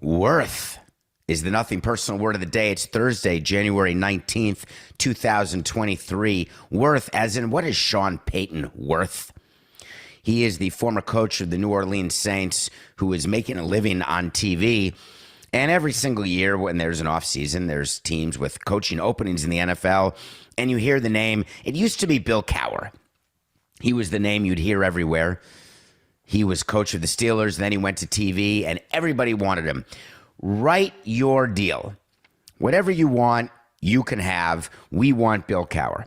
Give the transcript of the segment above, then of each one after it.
Worth is the nothing personal word of the day. It's Thursday, January 19th, 2023. Worth, as in, what is Sean Payton worth? He is the former coach of the New Orleans Saints who is making a living on TV. And every single year when there's an offseason, there's teams with coaching openings in the NFL, and you hear the name. It used to be Bill Cowher. He was the name you'd hear everywhere. He was coach of the Steelers, then he went to TV, and everybody wanted him. Write your deal. Whatever you want, you can have. We want Bill Cowher.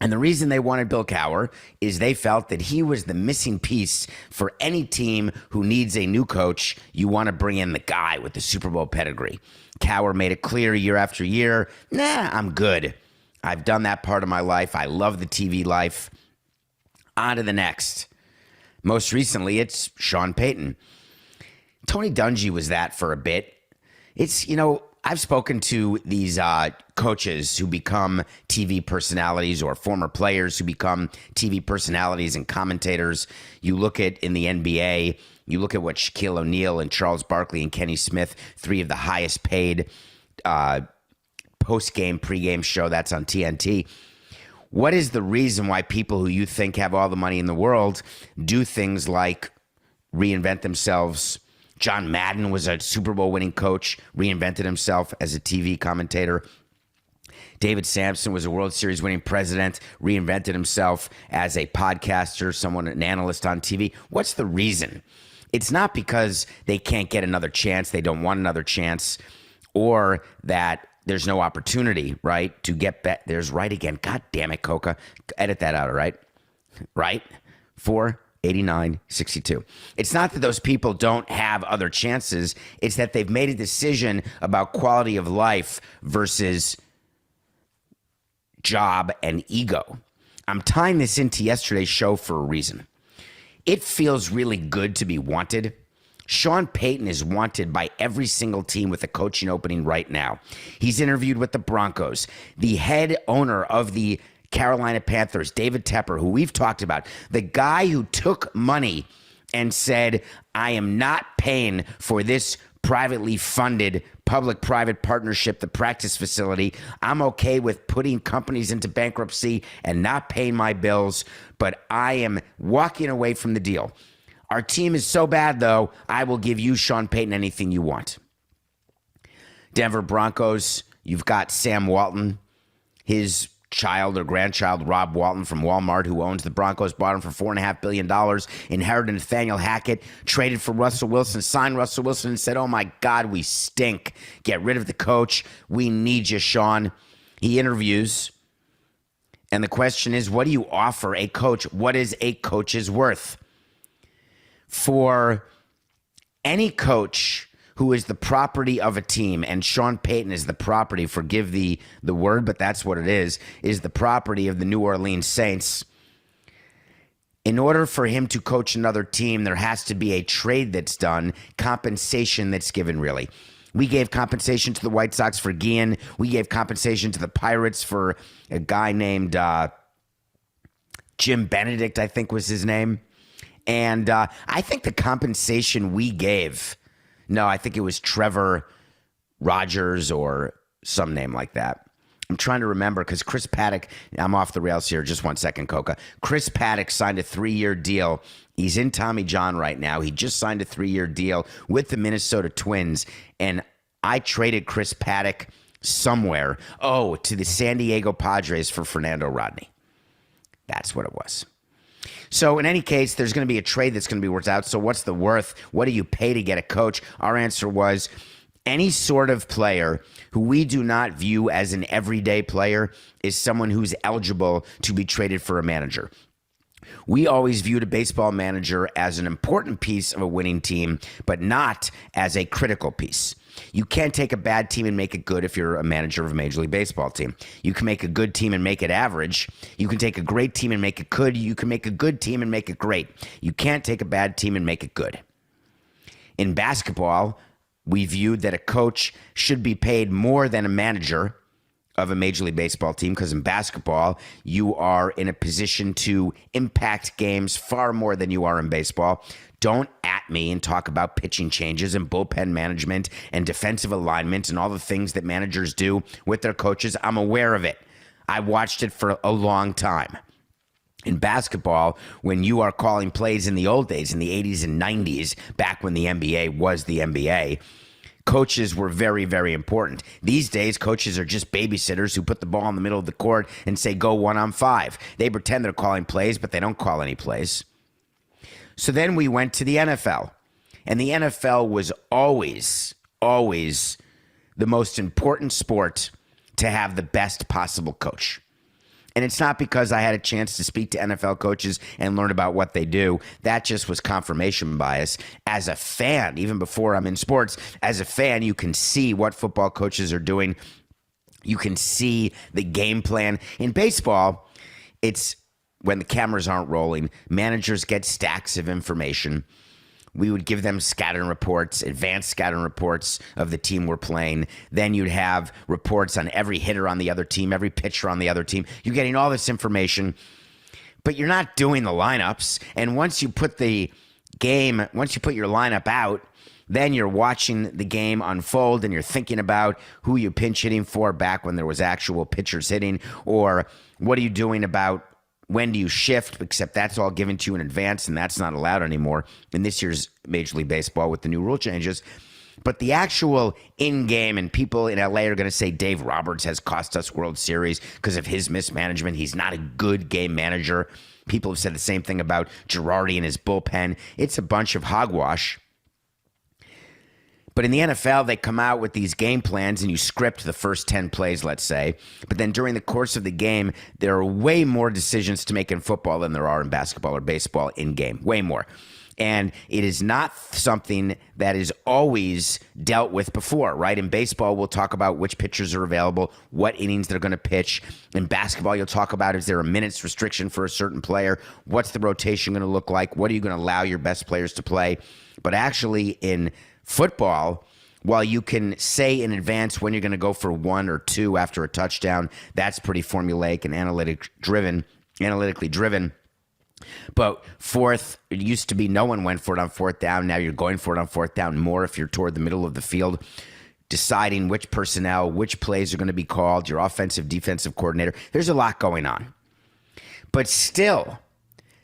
And the reason they wanted Bill Cowher is they felt that he was the missing piece for any team who needs a new coach. You want to bring in the guy with the Super Bowl pedigree. Cowher made it clear year after year, I'm good. I've done that part of my life. I love the TV life. On to the next. Most recently, it's Sean Payton. Tony Dungy was that for a bit. I've spoken to these coaches who become TV personalities or former players who become TV personalities and commentators. You look at in the NBA, you look at what Shaquille O'Neal and Charles Barkley and Kenny Smith, three of the highest paid post-game, pre-game show that's on TNT. What is the reason why people who you think have all the money in the world do things like reinvent themselves? John Madden was a Super Bowl winning coach, reinvented himself as a TV commentator. David Samson was a World Series winning president, reinvented himself as a podcaster, an analyst on TV. What's the reason? It's not because they can't get another chance, they don't want another chance, or that there's no opportunity, right, to get back. There's right again. God damn it, Coca. Edit that out, all right? Right? 489-62. It's not that those people don't have other chances. It's that they've made a decision about quality of life versus job and ego. I'm tying this into yesterday's show for a reason. It feels really good to be wanted. Sean Payton is wanted by every single team with a coaching opening right now. He's interviewed with the Broncos. The head owner of the Carolina Panthers, David Tepper, who we've talked about, the guy who took money and said, I am not paying for this privately funded public-private partnership, the practice facility. I'm okay with putting companies into bankruptcy and not paying my bills, but I am walking away from the deal. Our team is so bad, though, I will give you, Sean Payton, anything you want. Denver Broncos, you've got Sam Walton, his child or grandchild, Rob Walton from Walmart, who owns the Broncos, bought him for $4.5 billion, inherited Nathaniel Hackett, traded for Russell Wilson, signed Russell Wilson, and said, oh, my God, we stink. Get rid of the coach. We need you, Sean. He interviews, and the question is, what do you offer a coach? What is a coach's worth? For any coach who is the property of a team, and Sean Payton is the property, forgive the word, but that's what it is the property of the New Orleans Saints. In order for him to coach another team, there has to be a trade that's done, compensation that's given, really. We gave compensation to the White Sox for Guillen. We gave compensation to the Pirates for a guy named Jim Benedict, I think was his name. And I think the compensation we gave, I think it was Trevor Rogers or some name like that. I'm trying to remember because Chris Paddock, I'm off the rails here. Just 1 second, Coca. Chris Paddock signed a 3-year deal. He's in Tommy John right now. He just signed a 3-year deal with the Minnesota Twins. And I traded Chris Paddock somewhere, to the San Diego Padres for Fernando Rodney. That's what it was. So in any case, there's going to be a trade that's going to be worked out. So what's the worth? What do you pay to get a coach? Our answer was any sort of player who we do not view as an everyday player is someone who's eligible to be traded for a manager. We always viewed a baseball manager as an important piece of a winning team, but not as a critical piece. You can't take a bad team and make it good if you're a manager of a Major League Baseball team. You can make a good team and make it average. You can take a great team and make it good. You can make a good team and make it great. You can't take a bad team and make it good. In basketball, we viewed that a coach should be paid more than a manager of a Major League Baseball team, because in basketball, you are in a position to impact games far more than you are in baseball. Don't at me and talk about pitching changes and bullpen management and defensive alignment and all the things that managers do with their coaches. I'm aware of it. I watched it for a long time. In basketball, when you are calling plays in the old days, in the 80s and 90s, back when the NBA was the NBA, coaches were very, very important. These days, coaches are just babysitters who put the ball in the middle of the court and say, go 1-on-5. They pretend they're calling plays, but they don't call any plays. So then we went to the NFL. And the NFL was always the most important sport to have the best possible coach. And it's not because I had a chance to speak to NFL coaches and learn about what they do. That just was confirmation bias. As a fan, even before I'm in sports, as a fan, you can see what football coaches are doing. You can see the game plan. In baseball, it's when the cameras aren't rolling, managers get stacks of information. We would give them scouting reports, advanced scouting reports of the team we're playing. Then you'd have reports on every hitter on the other team, every pitcher on the other team. You're getting all this information, but you're not doing the lineups. And once you put your lineup out, then you're watching the game unfold and you're thinking about who you pinch hitting for back when there was actual pitchers hitting, or what are you doing about when do you shift, except that's all given to you in advance, and that's not allowed anymore in this year's Major League Baseball with the new rule changes. But the actual in-game, and people in LA are going to say Dave Roberts has cost us World Series because of his mismanagement. He's not a good game manager. People have said the same thing about Girardi and his bullpen. It's a bunch of hogwash. But in the NFL, they come out with these game plans and you script the first 10 plays, let's say. But then during the course of the game, there are way more decisions to make in football than there are in basketball or baseball in game. Way more. And it is not something that is always dealt with before, right? In baseball, we'll talk about which pitchers are available, what innings they're going to pitch. In basketball, you'll talk about, is there a minutes restriction for a certain player? What's the rotation going to look like? What are you going to allow your best players to play? But actually in football, while you can say in advance when you're going to go for 1 or 2 after a touchdown, that's pretty formulaic and analytically driven. But fourth, it used to be no one went for it on fourth down. Now you're going for it on fourth down more if you're toward the middle of the field, deciding which personnel, which plays are going to be called, your offensive, defensive coordinator. There's a lot going on. But still,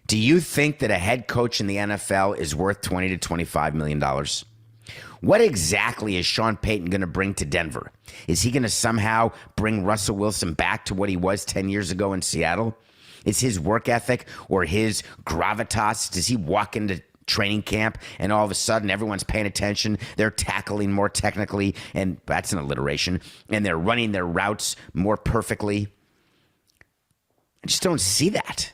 do you think that a head coach in the NFL is worth $20 to $25 million? What exactly is Sean Payton going to bring to Denver? Is he going to somehow bring Russell Wilson back to what he was 10 years ago in Seattle? Is his work ethic or his gravitas, does he walk into training camp and all of a sudden everyone's paying attention, they're tackling more technically, and that's an alliteration, and they're running their routes more perfectly? I just don't see that.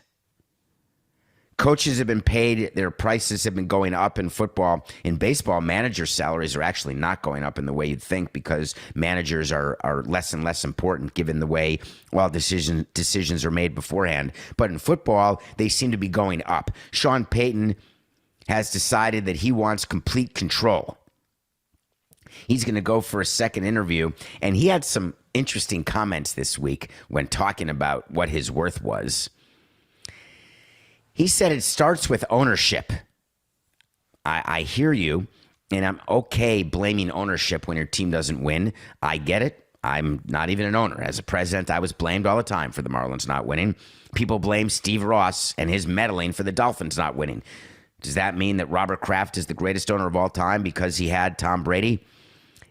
Coaches have been paid, their prices have been going up in football. In baseball, managers' salaries are actually not going up in the way you'd think, because managers are less and less important given the way all decisions are made beforehand. But in football, they seem to be going up. Sean Payton has decided that he wants complete control. He's going to go for a second interview, and he had some interesting comments this week when talking about what his worth was. He said it starts with ownership. I hear you, and I'm okay blaming ownership when your team doesn't win. I get it. I'm not even an owner. As a president, I was blamed all the time for the Marlins not winning. People blame Steve Ross and his meddling for the Dolphins not winning. Does that mean that Robert Kraft is the greatest owner of all time because he had Tom Brady?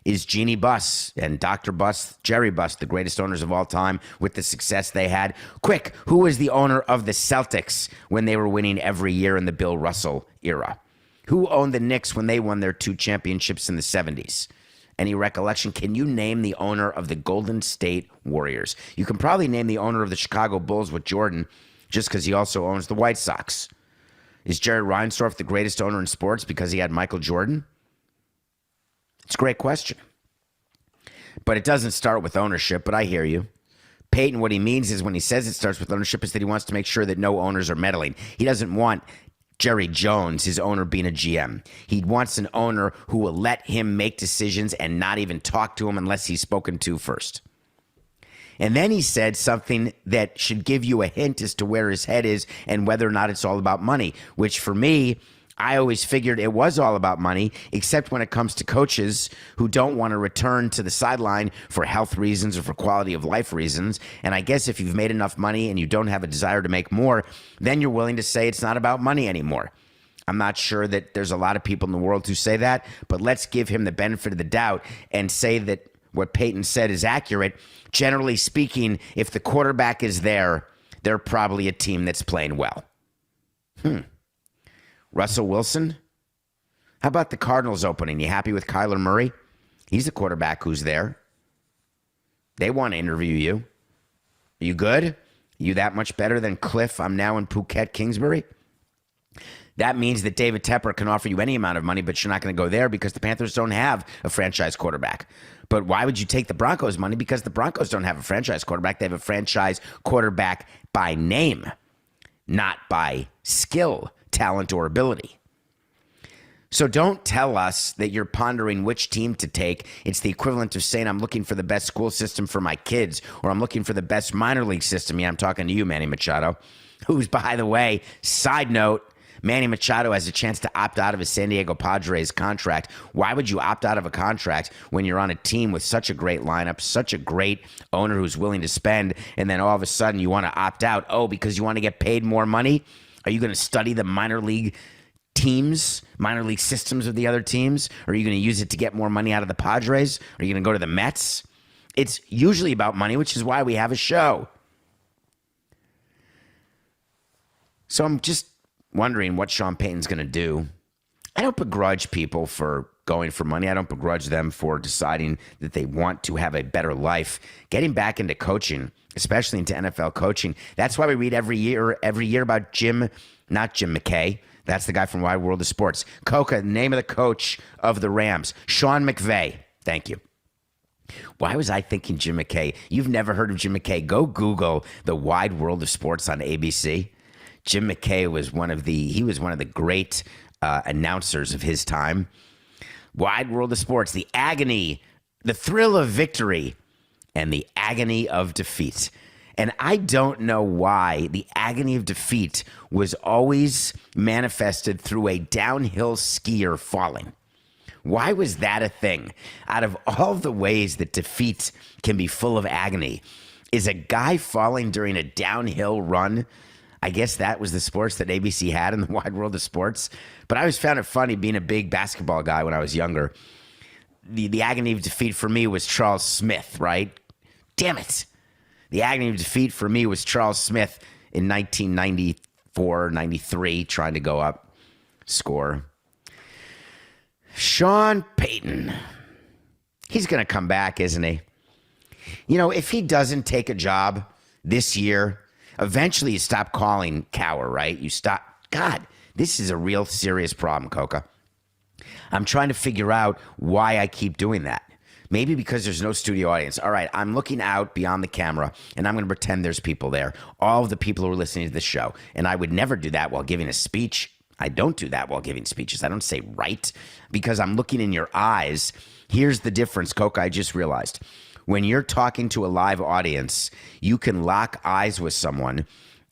Is Jeannie Buss and Dr. Buss, Jerry Buss, the greatest owners of all time with the success they had? Quick, who was the owner of the Celtics when they were winning every year in the Bill Russell era? Who owned the Knicks when they won their 2 championships in the 70s? Any recollection? Can you name the owner of the Golden State Warriors? You can probably name the owner of the Chicago Bulls with Jordan, just because he also owns the White Sox. Is Jerry Reinsdorf the greatest owner in sports because he had Michael Jordan? It's a great question. But it doesn't start with ownership, but I hear you. Payton, what he means is when he says it starts with ownership is that he wants to make sure that no owners are meddling. He doesn't want Jerry Jones, his owner, being a GM. He wants an owner who will let him make decisions and not even talk to him unless he's spoken to first. And then he said something that should give you a hint as to where his head is and whether or not it's all about money, which for me, I always figured it was all about money, except when it comes to coaches who don't want to return to the sideline for health reasons or for quality of life reasons. And I guess if you've made enough money and you don't have a desire to make more, then you're willing to say it's not about money anymore. I'm not sure that there's a lot of people in the world who say that, but let's give him the benefit of the doubt and say that what Payton said is accurate. Generally speaking, if the quarterback is there, they're probably a team that's playing well. Russell Wilson? How about the Cardinals opening? You happy with Kyler Murray? He's the quarterback who's there. They want to interview you. Are you good? Are you that much better than Cliff? I'm now in Phuket, Kingsbury. That means that David Tepper can offer you any amount of money, but you're not going to go there because the Panthers don't have a franchise quarterback. But why would you take the Broncos' money? Because the Broncos don't have a franchise quarterback. They have a franchise quarterback by name, not by skill, talent, or ability. So don't tell us that you're pondering which team to take. It's the equivalent of saying I'm looking for the best school system for my kids, or I'm looking for the best minor league system. Yeah, I'm talking to you, Manny Machado, who's, by the way, side note, Manny Machado has a chance to opt out of his San Diego Padres contract. Why would you opt out of a contract when you're on a team with such a great lineup, such a great owner who's willing to spend, and then all of a sudden you want to opt out? Oh, because you want to get paid more money? Are you going to study the minor league teams, minor league systems of the other teams? Or are you going to use it to get more money out of the Padres? Are you going to go to the Mets? It's usually about money, which is why we have a show. So I'm just wondering what Sean Payton's going to do. I don't begrudge people for going for money. I don't begrudge them for deciding that they want to have a better life. Getting back into coaching, especially into NFL coaching. That's why we read every year about not Jim McKay. That's the guy from Wide World of Sports. Coca, name of the coach of the Rams. Sean McVay. Thank you. Why was I thinking Jim McKay? You've never heard of Jim McKay. Go Google the Wide World of Sports on ABC. Jim McKay was one of the great announcers of his time. Wide World of Sports, the agony, the thrill of victory, and the agony of defeat. And I don't know why the agony of defeat was always manifested through a downhill skier falling. Why was that a thing? Out of all the ways that defeat can be full of agony, is a guy falling during a downhill run? I guess that was the sports that ABC had in the Wide World of Sports. But I always found it funny being a big basketball guy when I was younger. The agony of defeat for me was Charles Smith, right? Damn it. The agony of defeat for me was Charles Smith in 1994, 93, trying to go up, score. Sean Payton. He's going to come back, isn't he? You know, if he doesn't take a job this year, eventually you stop calling Cower, right? You stop. God, this is a real serious problem, Coca. I'm trying to figure out why I keep doing that. Maybe because there's no studio audience. All right, I'm looking out beyond the camera, and I'm going to pretend there's people there. All of the people who are listening to this show. And I would never do that while giving a speech. I don't do that while giving speeches. I don't say right because I'm looking in your eyes. Here's the difference, Coca, I just realized. When you're talking to a live audience, you can lock eyes with someone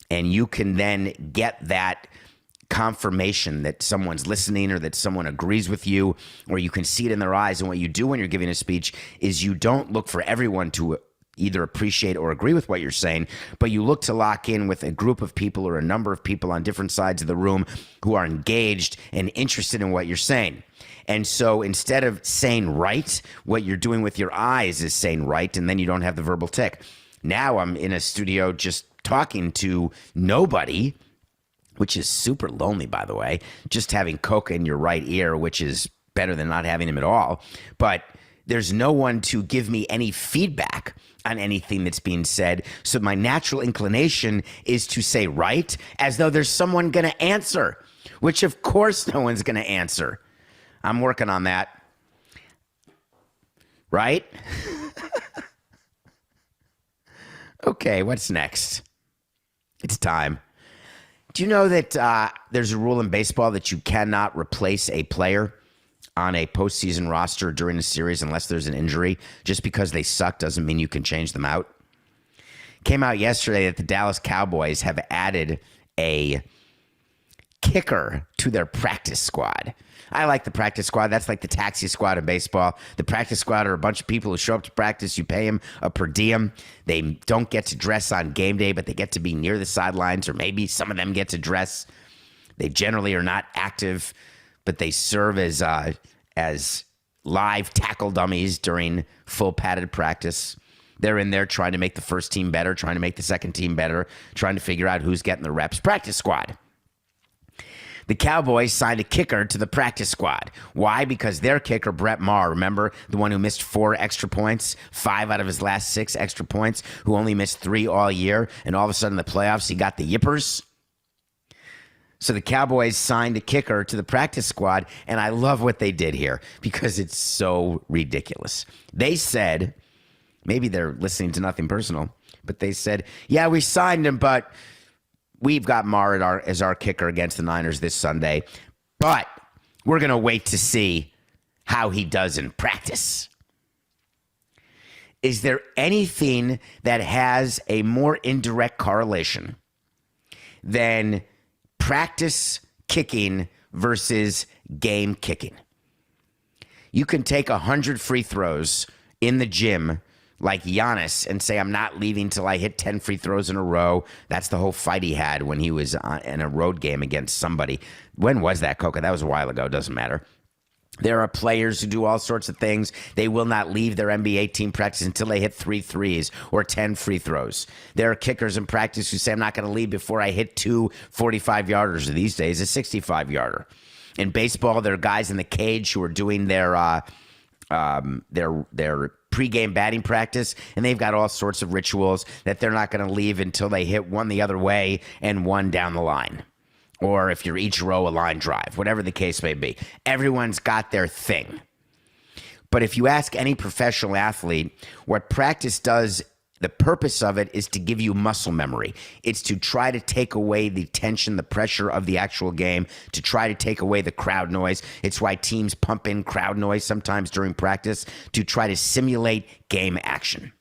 and you can then get that confirmation that someone's listening or that someone agrees with you, or you can see it in their eyes. And what you do when you're giving a speech is you don't look for everyone to either appreciate or agree with what you're saying, but you look to lock in with a group of people or a number of people on different sides of the room who are engaged and interested in what you're saying. And so instead of saying right, what you're doing with your eyes is saying right, and then you don't have the verbal tick. Now I'm in a studio just talking to nobody, which is super lonely, by the way, just having Coca in your right ear, which is better than not having him at all. But there's no one to give me any feedback on anything that's being said. So my natural inclination is to say right, as though there's someone going to answer, which of course no one's going to answer. I'm working on that. Right? Okay, what's next? It's time. Do you know that there's a rule in baseball that you cannot replace a player on a postseason roster during a series unless there's an injury? Just because they suck doesn't mean you can change them out. Came out yesterday that the Dallas Cowboys have added a kicker to their practice squad. I like the practice squad. That's like the taxi squad in baseball. The practice squad are a bunch of people who show up to practice. You pay them a per diem. They don't get to dress on game day, but they get to be near the sidelines, or maybe some of them get to dress. They generally are not active, but they serve as live tackle dummies during full padded practice. They're in there trying to make the first team better, trying to make the second team better, trying to figure out who's getting the reps. Practice squad. The Cowboys signed a kicker to the practice squad. Why? Because their kicker, Brett Maher, remember the one who missed 4 extra points, 5 out of his last 6 extra points, who only missed 3 all year, and all of a sudden in the playoffs he got the yippers? So the Cowboys signed a kicker to the practice squad, and I love what they did here because it's so ridiculous. They said, maybe they're listening to Nothing Personal, but they said, yeah, we signed him, but we've got Maher as our kicker against the Niners this Sunday, but we're going to wait to see how he does in practice. Is there anything that has a more indirect correlation than practice kicking versus game kicking? You can take 100 free throws in the gym like Giannis and say, I'm not leaving till I hit 10 free throws in a row. That's the whole fight he had when he was in a road game against somebody. When was that, Coca? That was a while ago. Doesn't matter. There are players who do all sorts of things. They will not leave their NBA team practice until they hit 3 threes or 10 free throws. There are kickers in practice who say, I'm not going to leave before I hit 2 45-yarders. These days, a 65-yarder. In baseball, there are guys in the cage who are doing their pregame batting practice, and they've got all sorts of rituals that they're not going to leave until they hit one the other way and one down the line. Or if you're each row, a line drive, whatever the case may be. Everyone's got their thing. But if you ask any professional athlete, what practice does, the purpose of it is to give you muscle memory. It's to try to take away the tension, the pressure of the actual game, to try to take away the crowd noise. It's why teams pump in crowd noise sometimes during practice to try to simulate game action.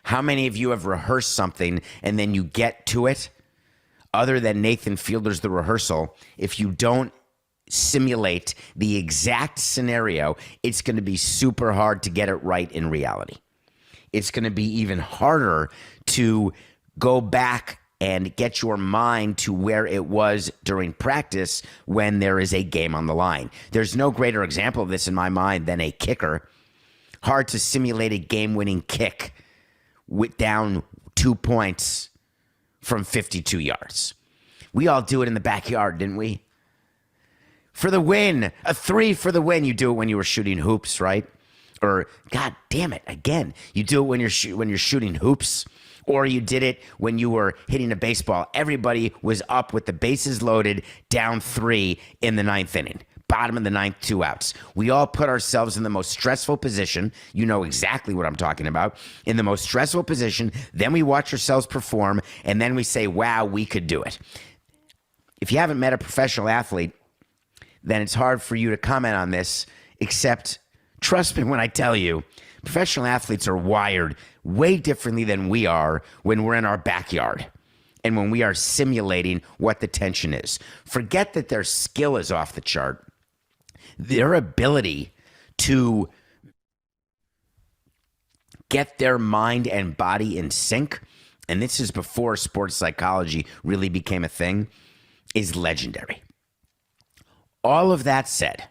How many of you have rehearsed something and then you get to it? Other than Nathan Fielder's The Rehearsal, if you don't simulate the exact scenario, it's going to be super hard to get it right in reality. It's going to be even harder to go back and get your mind to where it was during practice when there is a game on the line. There's no greater example of this in my mind than a kicker. Hard to simulate a game-winning kick with down 2 points from 52 yards. We all do it in the backyard, didn't we? For the win, a 3 for the win. You do it when you were shooting hoops, right? Or, God damn it, again, you do it when you're shooting hoops, or you did it when you were hitting a baseball. Everybody was up with the bases loaded, down 3 in the 9th inning. Bottom of the 9th, 2 outs. We all put ourselves in the most stressful position. You know exactly what I'm talking about. In the most stressful position, then we watch ourselves perform, and then we say, wow, we could do it. If you haven't met a professional athlete, then it's hard for you to comment on this, except trust me when I tell you, professional athletes are wired way differently than we are when we're in our backyard and when we are simulating what the tension is. Forget that their skill is off the chart. Their ability to get their mind and body in sync, and this is before sports psychology really became a thing, is legendary. All of that said,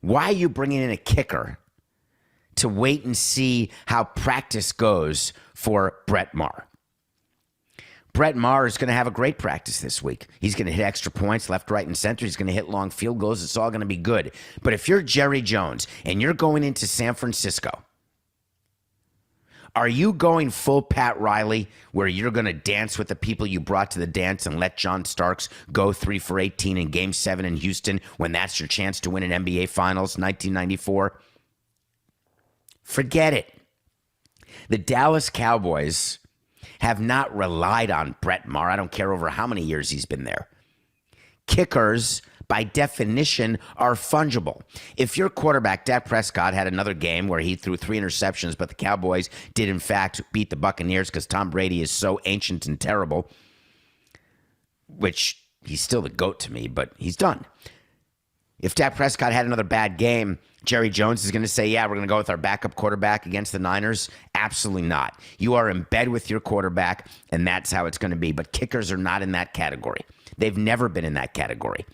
why are you bringing in a kicker to wait and see how practice goes for Brett Maher? Brett Maher is going to have a great practice this week. He's going to hit extra points left, right, and center. He's going to hit long field goals. It's all going to be good. But if you're Jerry Jones and you're going into San Francisco, are you going full Pat Riley where you're going to dance with the people you brought to the dance and let John Starks go 3 for 18 in Game 7 in Houston when that's your chance to win an NBA Finals 1994? Forget it. The Dallas Cowboys have not relied on Brett Maher. I don't care over how many years he's been there. Kickers by definition, are fungible. If your quarterback, Dak Prescott, had another game where he threw 3 interceptions, but the Cowboys did, in fact, beat the Buccaneers because Tom Brady is so ancient and terrible, which he's still the GOAT to me, but he's done. If Dak Prescott had another bad game, Jerry Jones is going to say, yeah, we're going to go with our backup quarterback against the Niners. Absolutely not. You are in bed with your quarterback, and that's how it's going to be. But kickers are not in that category. They've never been in that category.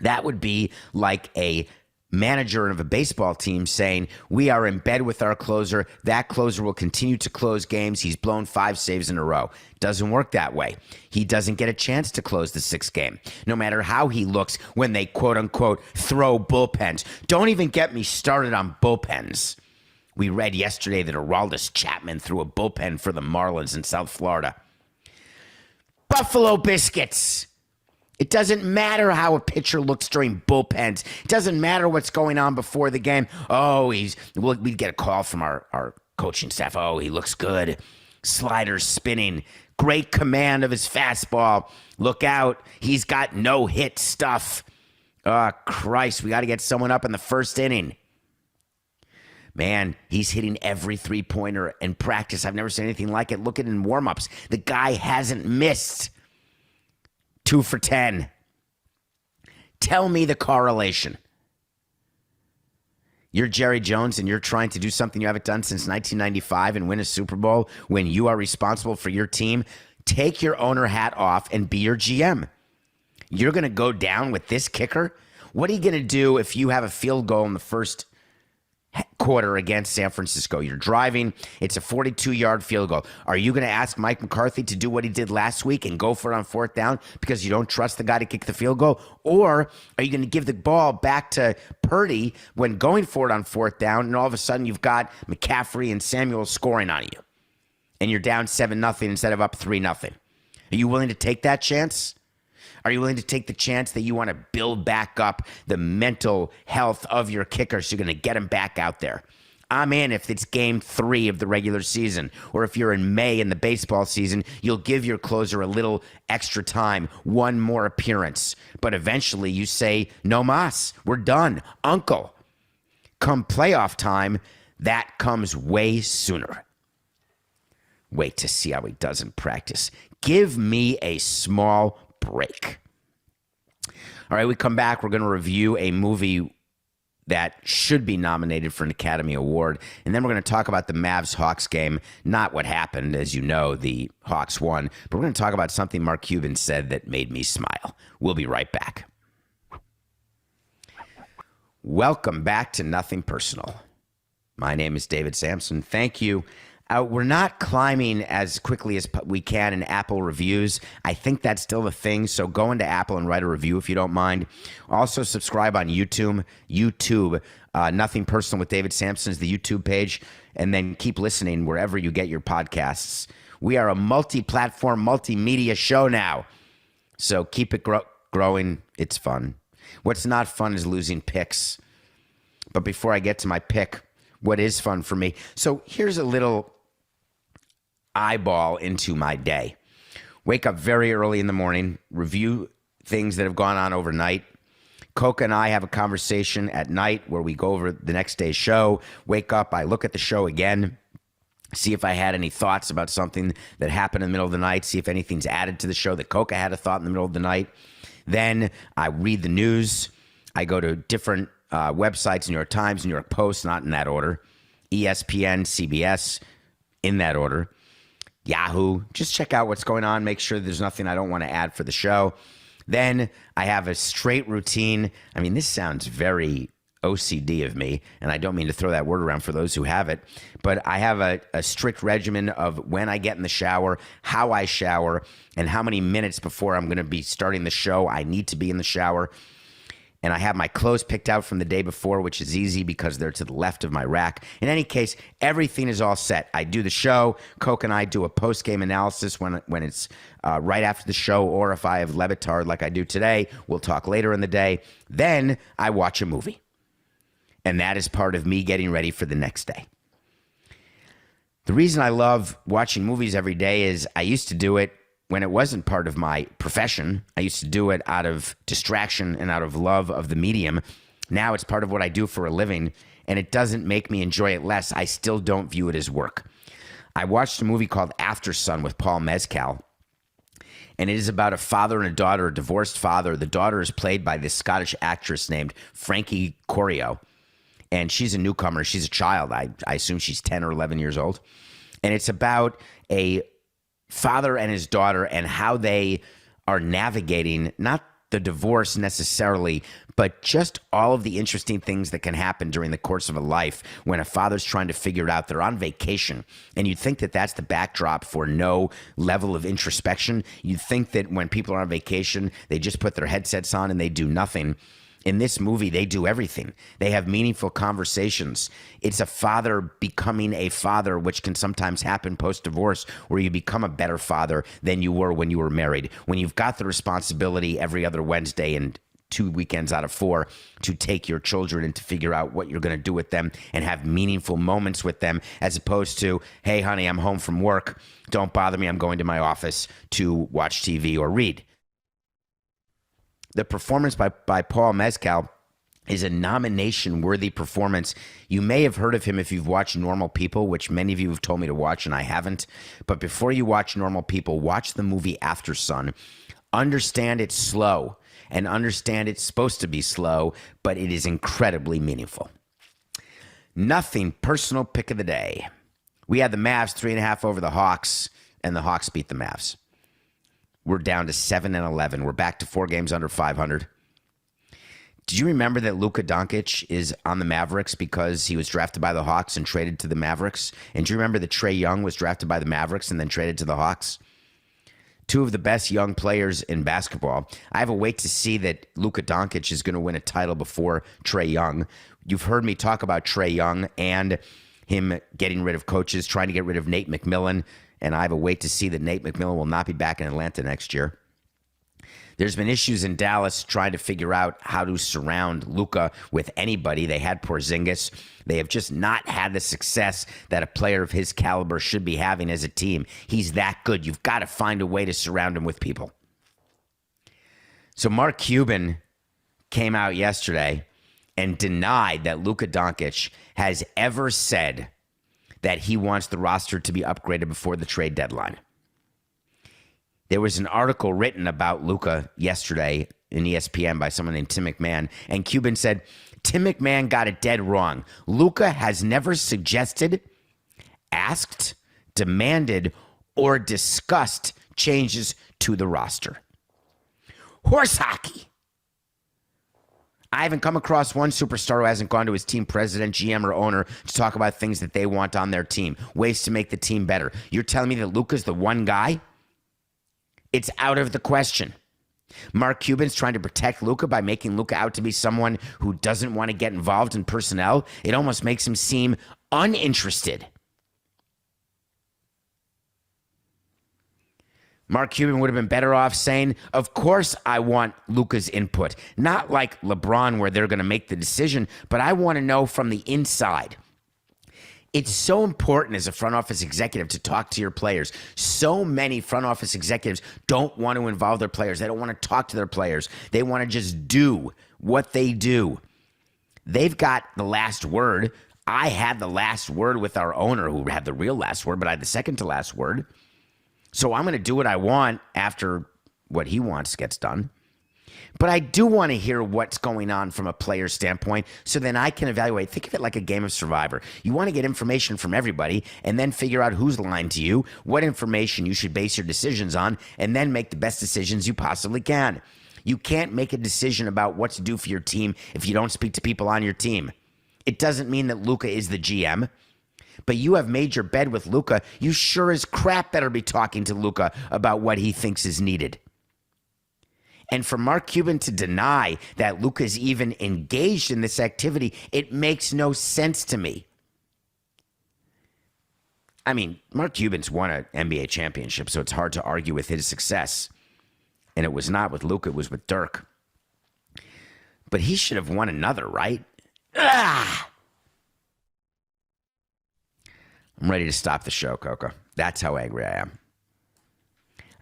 That would be like a manager of a baseball team saying, we are in bed with our closer. That closer will continue to close games. He's blown 5 saves in a row. Doesn't work that way. He doesn't get a chance to close the 6th game, no matter how he looks when they quote unquote throw bullpens. Don't even get me started on bullpens. We read yesterday that Aroldis Chapman threw a bullpen for the Marlins in South Florida. Buffalo biscuits. It doesn't matter how a pitcher looks during bullpens. It doesn't matter what's going on before the game. Oh, we get a call from our coaching staff. Oh, he looks good. Sliders spinning. Great command of his fastball. Look out. He's got no-hit stuff. Oh, Christ. We got to get someone up in the first inning. Man, he's hitting every three-pointer in practice. I've never seen anything like it. Look at it in warm-ups. The guy hasn't missed. 2 for 10. Tell me the correlation. You're Jerry Jones and you're trying to do something you haven't done since 1995 and win a Super Bowl when you are responsible for your team. Take your owner hat off and be your GM. You're going to go down with this kicker? What are you going to do if you have a field goal in the first quarter against San Francisco? You're driving. It's a 42-yard field goal. Are you going to ask Mike McCarthy to do what he did last week and go for it on 4th down because you don't trust the guy to kick the field goal? Or are you going to give the ball back to Purdy when going for it on 4th down, and all of a sudden you've got McCaffrey and Samuel scoring on you, and you're down 7-0 instead of up 3-0? Are you willing to take that chance? Are you willing to take the chance that you want to build back up the mental health of your kicker so you're going to get him back out there? I'm in if it's game 3 of the regular season, or if you're in May in the baseball season, you'll give your closer a little extra time, one more appearance. But eventually you say, no mas, we're done. Uncle. Come playoff time, that comes way sooner. Wait to see how he does in practice. Give me a small break. All right, we come back. We're going to review a movie that should be nominated for an Academy Award. And then we're going to talk about the Mavs-Hawks game. Not what happened. As you know, the Hawks won. But we're going to talk about something Mark Cuban said that made me smile. We'll be right back. Welcome back to Nothing Personal. My name is David Samson. Thank you. We're not climbing as quickly as we can in Apple reviews. I think that's still a thing, so go into Apple and write a review if you don't mind. Also, subscribe on YouTube. Nothing Personal with David Samson is the YouTube page, and then keep listening wherever you get your podcasts. We are a multi-platform, multimedia show now, so keep it growing. It's fun. What's not fun is losing picks. But before I get to my pick, what is fun for me? So here's a little eyeball into my day. Wake up very early in the morning, review things that have gone on overnight. Coca and I have a conversation at night where we go over the next day's show. Wake up, I look at the show again, see if I had any thoughts about something that happened in the middle of the night, see if anything's added to the show that Coca had a thought in the middle of the night. Then I read the news. I go to different websites, New York Times, New York Post, not in that order, ESPN, CBS, in that order, Yahoo. Just check out what's going on, make sure there's nothing I don't want to add for the show. Then I have a straight routine. I mean, this sounds very OCD of me, and I don't mean to throw that word around for those who have it, but I have a strict regimen of when I get in the shower, how I shower, and how many minutes before I'm going to be starting the show I need to be in the shower. And I have my clothes picked out from the day before, which is easy because they're to the left of my rack. In any case, everything is all set. I do the show. Coke and I do a post-game analysis when it's right after the show, or if I have Levitard like I do today, we'll talk later in the day. Then I watch a movie. And that is part of me getting ready for the next day. The reason I love watching movies every day is I used to do it when it wasn't part of my profession. I used to do it out of distraction and out of love of the medium. Now it's part of what I do for a living, and it doesn't make me enjoy it less. I still don't view it as work. I watched a movie called Aftersun with Paul Mescal, and it is about a father and a daughter, a divorced father. The daughter is played by this Scottish actress named Frankie Correa, and she's a newcomer. She's a child. I assume she's 10 or 11 years old. And it's about a father and his daughter and how they are navigating, not the divorce necessarily, but just all of the interesting things that can happen during the course of a life when a father's trying to figure it out. They're on vacation, and you'd think that that's the backdrop for no level of introspection. You'd think that when people are on vacation, they just put their headsets on and they do nothing. In this movie, they do everything. They have meaningful conversations. It's a father becoming a father, which can sometimes happen post-divorce, where you become a better father than you were when you were married. When you've got the responsibility every other Wednesday and 2 weekends out of 4 to take your children and to figure out what you're going to do with them and have meaningful moments with them, as opposed to, hey, honey, I'm home from work. Don't bother me. I'm going to my office to watch TV or read. The performance by Paul Mescal is a nomination-worthy performance. You may have heard of him if you've watched Normal People, which many of you have told me to watch, and I haven't. But before you watch Normal People, watch the movie Aftersun. Understand it's slow, and understand it's supposed to be slow, but it is incredibly meaningful. Nothing personal pick of the day. We had the Mavs 3.5 over the Hawks, and the Hawks beat the Mavs. We're down to 7-11. We're back to 4 games under 500. Did you remember that Luka Doncic is on the Mavericks because he was drafted by the Hawks and traded to the Mavericks? And do you remember that Trae Young was drafted by the Mavericks and then traded to the Hawks? 2 of the best young players in basketball. I have a wait to see that Luka Doncic is going to win a title before Trae Young. You've heard me talk about Trae Young and him getting rid of coaches, trying to get rid of Nate McMillan. And I have a wait to see that Nate McMillan will not be back in Atlanta next year. There's been issues in Dallas trying to figure out how to surround Luka with anybody. They had Porzingis. They have just not had the success that a player of his caliber should be having as a team. He's that good. You've got to find a way to surround him with people. So Mark Cuban came out yesterday and denied that Luka Doncic has ever said that he wants the roster to be upgraded before the trade deadline. There was an article written about Luka yesterday in ESPN by someone named Tim McMahon, and Cuban said, Tim McMahon got it dead wrong. Luka has never suggested, asked, demanded, or discussed changes to the roster. Horse hockey. I haven't come across one superstar who hasn't gone to his team president, GM, or owner to talk about things that they want on their team, ways to make the team better. You're telling me that Luka's the one guy? It's out of the question. Mark Cuban's trying to protect Luka by making Luka out to be someone who doesn't want to get involved in personnel. It almost makes him seem uninterested. Mark Cuban would have been better off saying, of course I want Luka's input. Not like LeBron where they're going to make the decision, but I want to know from the inside. It's so important as a front office executive to talk to your players. So many front office executives don't want to involve their players. They don't want to talk to their players. They want to just do what they do. They've got the last word. I had the last word with our owner, who had the real last word, but I had the second to last word. So I'm going to do what I want after what he wants gets done. But I do want to hear what's going on from a player standpoint so then I can evaluate. Think of it like a game of Survivor. You want to get information from everybody and then figure out who's lying to you, what information you should base your decisions on, and then make the best decisions you possibly can. You can't make a decision about what to do for your team if you don't speak to people on your team. It doesn't mean that Luka is the GM. But you have made your bed with Luka. You sure as crap better be talking to Luka about what he thinks is needed. And for Mark Cuban to deny that Luka is even engaged in this activity, it makes no sense to me. I mean, Mark Cuban's won an NBA championship, so it's hard to argue with his success. And it was not with Luka, it was with Dirk. But he should have won another, right? Ah! I'm ready to stop the show, Coco. That's how angry I am.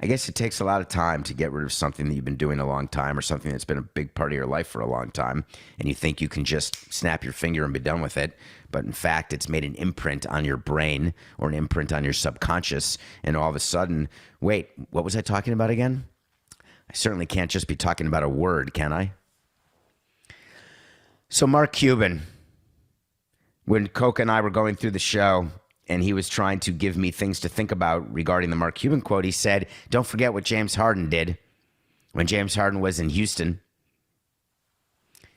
I guess it takes a lot of time to get rid of something that you've been doing a long time or something that's been a big part of your life for a long time. And you think you can just snap your finger and be done with it. But in fact, it's made an imprint on your brain or an imprint on your subconscious. And all of a sudden, wait, what was I talking about again? I certainly can't just be talking about a word, can I? So Mark Cuban, when Coca and I were going through the show and he was trying to give me things to think about regarding the Mark Cuban quote, he said, don't forget what James Harden did when James Harden was in Houston.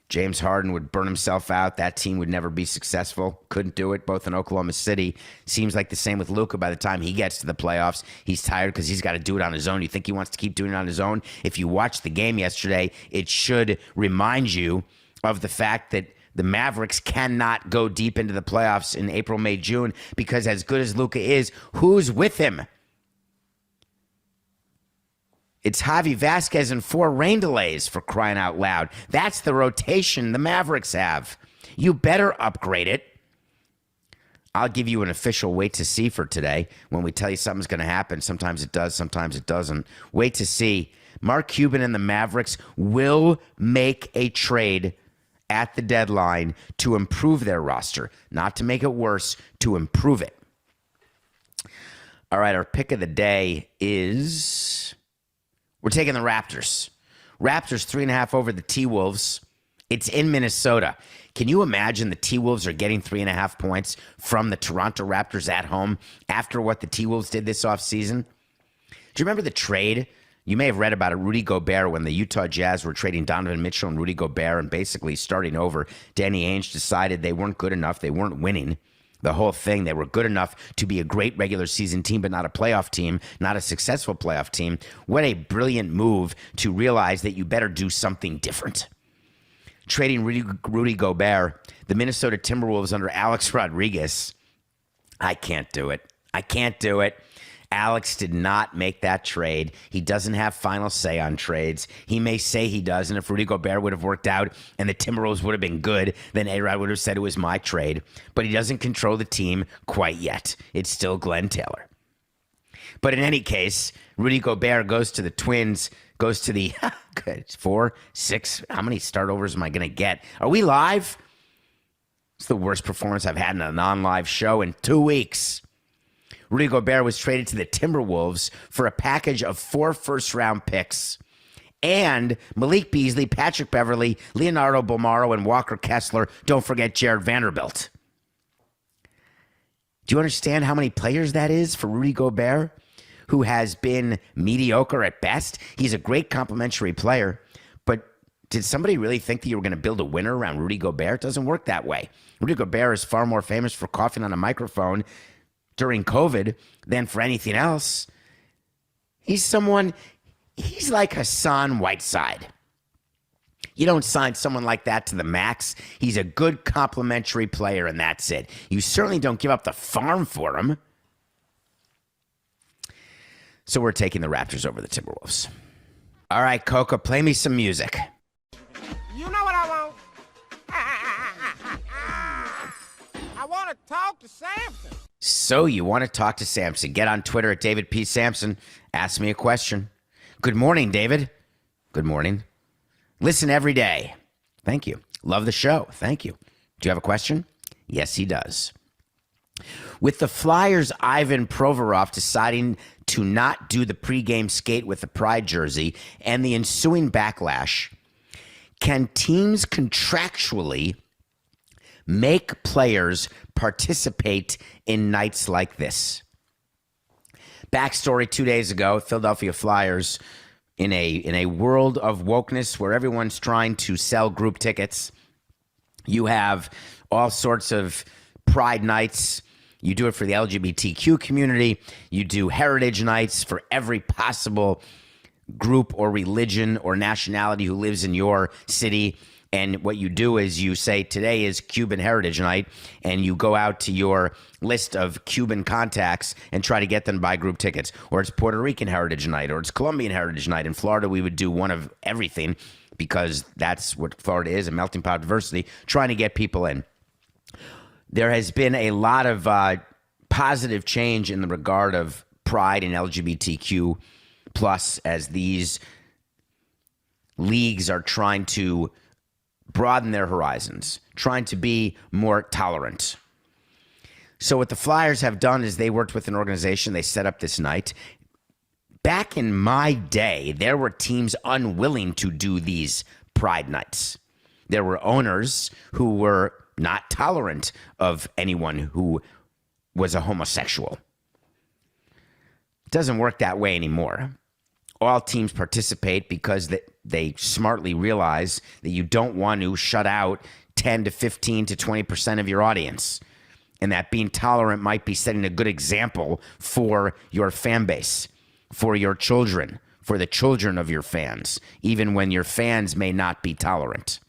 James Harden would burn himself out. That team would never be successful. Couldn't do it, both in Oklahoma City. Seems like the same with Luka. By the time he gets to the playoffs, he's tired because he's got to do it on his own. You think he wants to keep doing it on his own? If you watched the game yesterday, it should remind you of the fact that the Mavericks cannot go deep into the playoffs in April, May, June, because as good as Luka is, who's with him? It's Javi Vasquez and 4 rain delays, for crying out loud. That's the rotation the Mavericks have. You better upgrade it. I'll give you an official wait to see for today. When we tell you something's going to happen, sometimes it does, sometimes it doesn't. Wait to see. Mark Cuban and the Mavericks will make a trade at the deadline to improve their roster, not to make it worse, to improve it. All right, our pick of the day is... we're taking the Raptors. Raptors 3.5 over the T-Wolves. It's in Minnesota. Can you imagine the T-Wolves are getting 3.5 points from the Toronto Raptors at home after what the T-Wolves did this offseason? Do you remember the trade? You may have read about it, Rudy Gobert, when the Utah Jazz were trading Donovan Mitchell and Rudy Gobert and basically starting over. Danny Ainge decided they weren't good enough. They weren't winning the whole thing. They were good enough to be a great regular season team, but not a playoff team, not a successful playoff team. What a brilliant move to realize that you better do something different. Trading Rudy Gobert, the Minnesota Timberwolves under Alex Rodriguez. I can't do it. I can't do it. Alex did not make that trade. He doesn't have final say on trades. He may say he does, and if Rudy Gobert would have worked out and the Timberwolves would have been good, then A-Rod would have said it was my trade. But he doesn't control the team quite yet. It's still Glenn Taylor. But in any case, Rudy Gobert goes to the Twins, goes to the 4, 6, how many startovers am I going to get? Are we live? It's the worst performance I've had in a non-live show in 2 weeks. Rudy Gobert was traded to the Timberwolves for a package of 4 first-round picks and Malik Beasley, Patrick Beverley, Leonardo Bolmaro, and Walker Kessler. Don't forget Jared Vanderbilt. Do you understand how many players that is for Rudy Gobert, who has been mediocre at best? He's a great complimentary player, but did somebody really think that you were going to build a winner around Rudy Gobert? It doesn't work that way. Rudy Gobert is far more famous for coughing on a microphone during COVID than for anything else. He's like Hassan Whiteside. You don't sign someone like that to the max. He's a good complimentary player, and that's it. You certainly don't give up the farm for him. So we're taking the Raptors over the Timberwolves. All right, Coca, play me some music. You know what I want? I want to talk to Samson. So you want to talk to Samson. Get on Twitter at David P. Samson. Ask me a question. Good morning, David. Good morning. Listen every day. Thank you. Love the show. Thank you. Do you have a question? Yes, he does. With the Flyers Ivan Provorov deciding to not do the pregame skate with the Pride jersey and the ensuing backlash, can teams contractually make players participate in nights like this? Backstory: 2 days ago, Philadelphia Flyers, in a world of wokeness where everyone's trying to sell group tickets, you have all sorts of pride nights. You do it for the LGBTQ community. You do heritage nights for every possible group or religion or nationality who lives in your city. And what you do is you say, today is Cuban Heritage Night, and you go out to your list of Cuban contacts and try to get them to buy group tickets. Or it's Puerto Rican Heritage Night, or it's Colombian Heritage Night. In Florida, we would do one of everything because that's what Florida is, a melting pot of diversity, trying to get people in. There has been a lot of positive change in the regard of pride and LGBTQ Plus, as these leagues are trying to broaden their horizons, trying to be more tolerant. So what the Flyers have done is they worked with an organization. They set up this night. Back in my day, there were teams unwilling to do these pride nights. There were owners who were not tolerant of anyone who was a homosexual. It doesn't work that way anymore. All teams participate because they smartly realize that you don't want to shut out 10 to 15 to 20% of your audience, and that being tolerant might be setting a good example for your fan base, for your children, for the children of your fans, even when your fans may not be tolerant.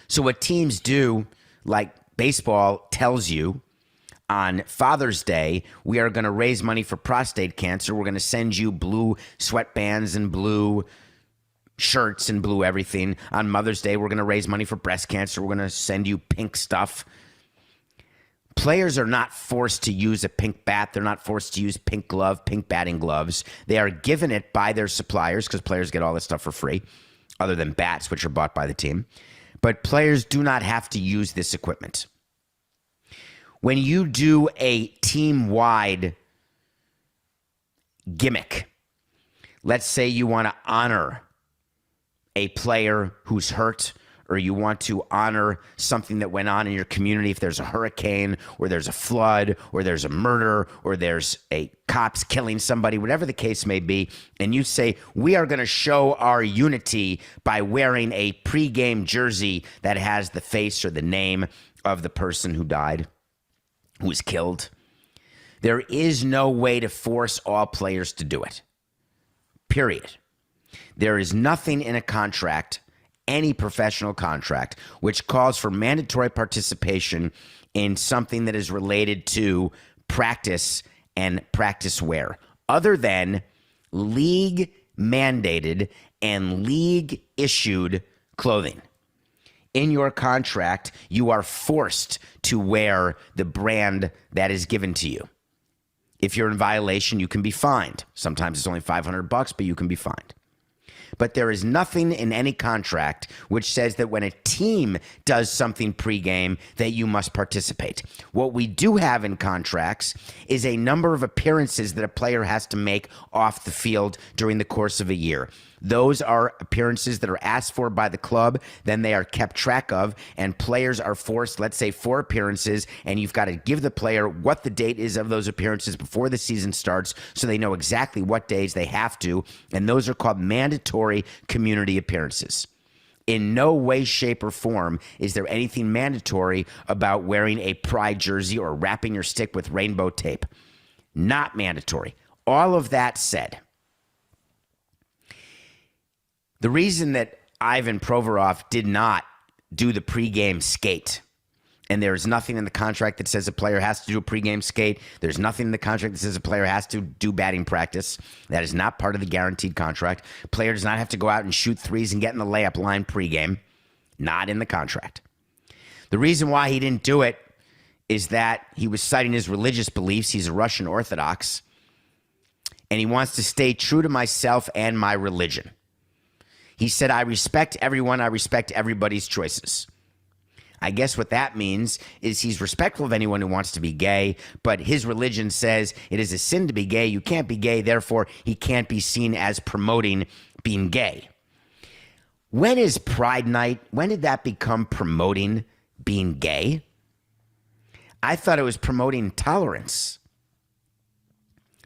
So what teams do, like baseball tells you, on Father's Day, we are going to raise money for prostate cancer. We're going to send you blue sweatbands and blue shirts and blue everything. On Mother's Day, we're going to raise money for breast cancer. We're going to send you pink stuff. Players are not forced to use a pink bat. They're not forced to use pink glove, pink batting gloves. They are given it by their suppliers because players get all this stuff for free, other than bats, which are bought by the team. But players do not have to use this equipment. When you do a team-wide gimmick, let's say you want to honor a player who's hurt, or you want to honor something that went on in your community, if there's a hurricane, or there's a flood, or there's a murder, or there's a cops killing somebody, whatever the case may be, and you say, we are going to show our unity by wearing a pregame jersey that has the face or the name of the person who died, who was killed. There is no way to force all players to do it. Period. There is nothing in a contract, any professional contract, which calls for mandatory participation in something that is related to practice and practice wear, other than league mandated and league issued clothing. In your contract, you are forced to wear the brand that is given to you. If you're in violation, you can be fined. Sometimes it's only $500, but you can be fined. But there is nothing in any contract which says that when a team does something pregame that you must participate. What we do have in contracts is a number of appearances that a player has to make off the field during the course of a year. Those are appearances that are asked for by the club, then they are kept track of, and players are forced, let's say 4 appearances, and you've got to give the player what the date is of those appearances before the season starts so they know exactly what days they have to, and those are called mandatory community appearances. In no way, shape, or form is there anything mandatory about wearing a pride jersey or wrapping your stick with rainbow tape. Not mandatory. All of that said, the reason that Ivan Provorov did not do the pregame skate, and there's nothing in the contract that says a player has to do a pregame skate. There's nothing in the contract that says a player has to do batting practice. That is not part of the guaranteed contract. Player does not have to go out and shoot threes and get in the layup line pregame. Not in the contract. The reason why he didn't do it is that he was citing his religious beliefs. He's a Russian Orthodox, and he wants to stay true to myself and my religion. He said, I respect everyone. I respect everybody's choices. I guess what that means is he's respectful of anyone who wants to be gay, but his religion says it is a sin to be gay. You can't be gay, therefore he can't be seen as promoting being gay. When is Pride Night? When did that become promoting being gay? I thought it was promoting tolerance,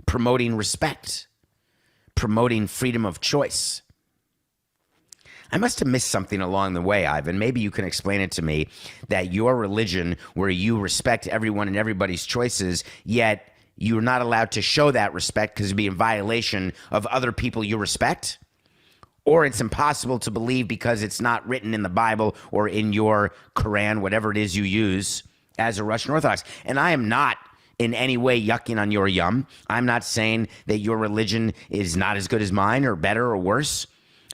promoting respect, promoting freedom of choice. I must have missed something along the way, Ivan. Maybe you can explain it to me, that your religion, where you respect everyone and everybody's choices, yet you're not allowed to show that respect because it'd be in violation of other people you respect? Or it's impossible to believe because it's not written in the Bible or in your Quran, whatever it is you use as a Russian Orthodox. And I am not in any way yucking on your yum. I'm not saying that your religion is not as good as mine or better or worse.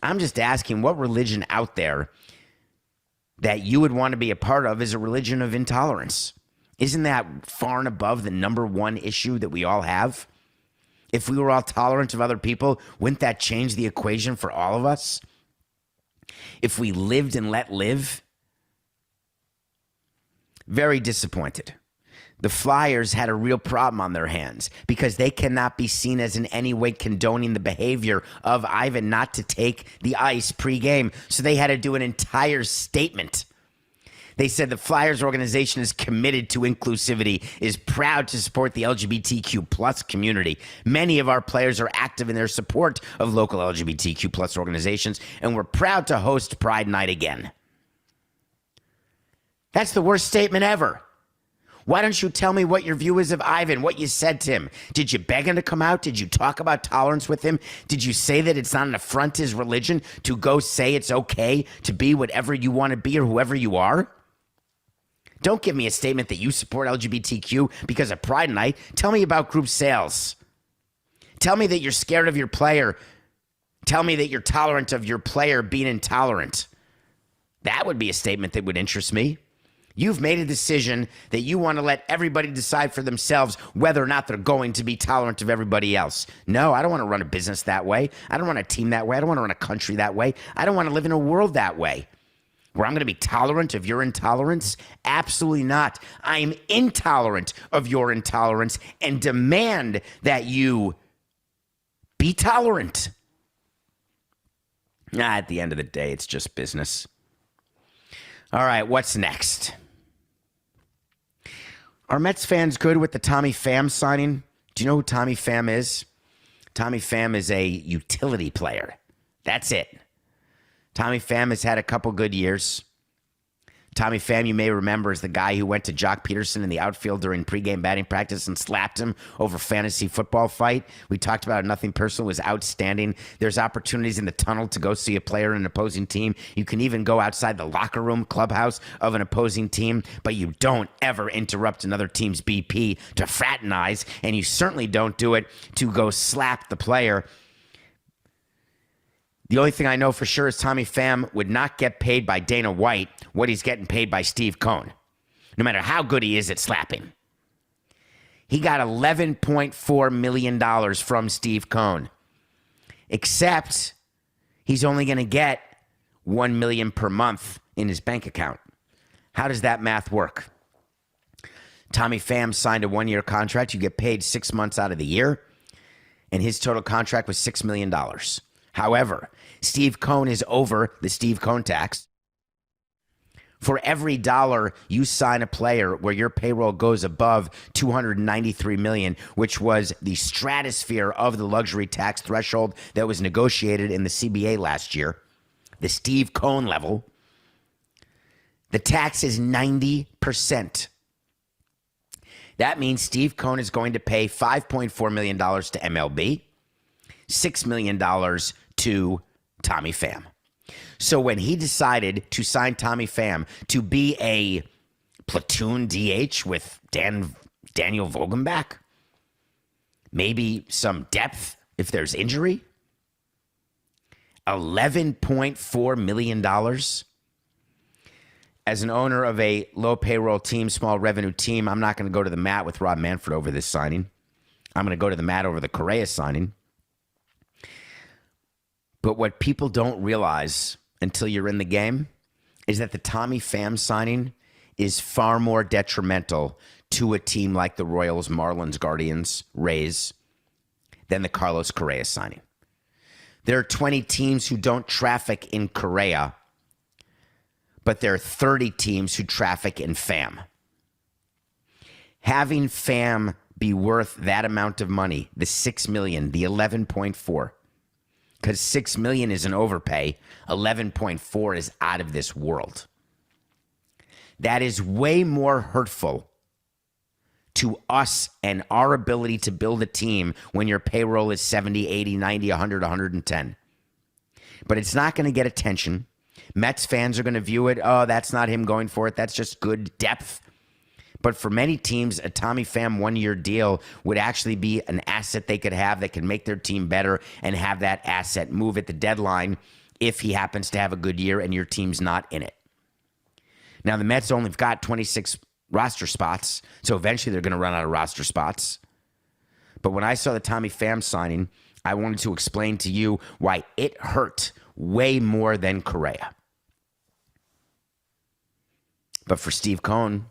I'm just asking what religion out there that you would want to be a part of is a religion of intolerance. Isn't that far and above the number one issue that we all have? If we were all tolerant of other people, wouldn't that change the equation for all of us? If we lived and let live? Very disappointed. The Flyers had a real problem on their hands because they cannot be seen as in any way condoning the behavior of Ivan not to take the ice pregame. So they had to do an entire statement. They said the Flyers organization is committed to inclusivity, is proud to support the LGBTQ plus community. Many of our players are active in their support of local LGBTQ plus organizations, and we're proud to host Pride Night again. That's the worst statement ever. Why don't you tell me what your view is of Ivan, what you said to him? Did you beg him to come out? Did you talk about tolerance with him? Did you say that it's not an affront to his religion to go say it's okay to be whatever you want to be or whoever you are? Don't give me a statement that you support LGBTQ because of Pride Night. Tell me about group sales. Tell me that you're scared of your player. Tell me that you're tolerant of your player being intolerant. That would be a statement that would interest me. You've made a decision that you want to let everybody decide for themselves whether or not they're going to be tolerant of everybody else. No, I don't want to run a business that way. I don't want a team that way. I don't want to run a country that way. I don't want to live in a world that way where I'm going to be tolerant of your intolerance. Absolutely not. I'm intolerant of your intolerance and demand that you be tolerant. At the end of the day, it's just business. All right, what's next? Are Mets fans good with the Tommy Pham signing? Do you know who Tommy Pham is? Tommy Pham is a utility player. That's it. Tommy Pham has had a couple good years. Tommy Pham, you may remember, is the guy who went to Jock Peterson in the outfield during pregame batting practice and slapped him over a fantasy football fight. We talked about it. Nothing personal. It was outstanding. There's opportunities in the tunnel to go see a player in an opposing team. You can even go outside the locker room clubhouse of an opposing team, but you don't ever interrupt another team's BP to fraternize, and you certainly don't do it to go slap the player. The only thing I know for sure is Tommy Pham would not get paid by Dana White what he's getting paid by Steve Cohn, no matter how good he is at slapping. He got $11.4 million from Steve Cohn, except he's only going to get $1 million per month in his bank account. How does that math work? Tommy Pham signed a one-year contract. You get paid 6 months out of the year, and his total contract was $6 million. However, Steve Cohn is over the Steve Cohn tax. For every dollar you sign a player where your payroll goes above $293 million, which was the stratosphere of the luxury tax threshold that was negotiated in the CBA last year, the Steve Cohn level, the tax is 90%. That means Steve Cohn is going to pay $5.4 million to MLB, $6 million to Tommy Pham. So when he decided to sign Tommy Pham to be a platoon DH with Daniel Vogelbach, maybe some depth if there's injury, $11.4 million. As an owner of a low payroll team, small revenue team, I'm not going to go to the mat with Rob Manfred over this signing. I'm going to go to the mat over the Correa signing. But what people don't realize until you're in the game is that the Tommy Pham signing is far more detrimental to a team like the Royals, Marlins, Guardians, Rays than the Carlos Correa signing. There are 20 teams who don't traffic in Correa, but there are 30 teams who traffic in Pham. Having Pham be worth that amount of money, the $6 million, the 11.4, because $6 million is an overpay, 11.4 is out of this world. That is way more hurtful to us and our ability to build a team when your payroll is 70, 80, 90, 100, 110. But it's not going to get attention. Mets fans are going to view it, oh, that's not him going for it. That's just good depth. But for many teams, a Tommy Pham one-year deal would actually be an asset they could have that could make their team better and have that asset move at the deadline if he happens to have a good year and your team's not in it. Now, the Mets only got 26 roster spots, so eventually they're going to run out of roster spots. But when I saw the Tommy Pham signing, I wanted to explain to you why it hurt way more than Correa. But for Steve Cohen,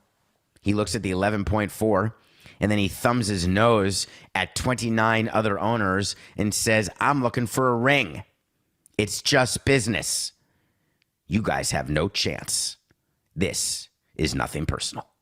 he looks at the 11.4 and then he thumbs his nose at 29 other owners and says, I'm looking for a ring. It's just business. You guys have no chance. This is nothing personal.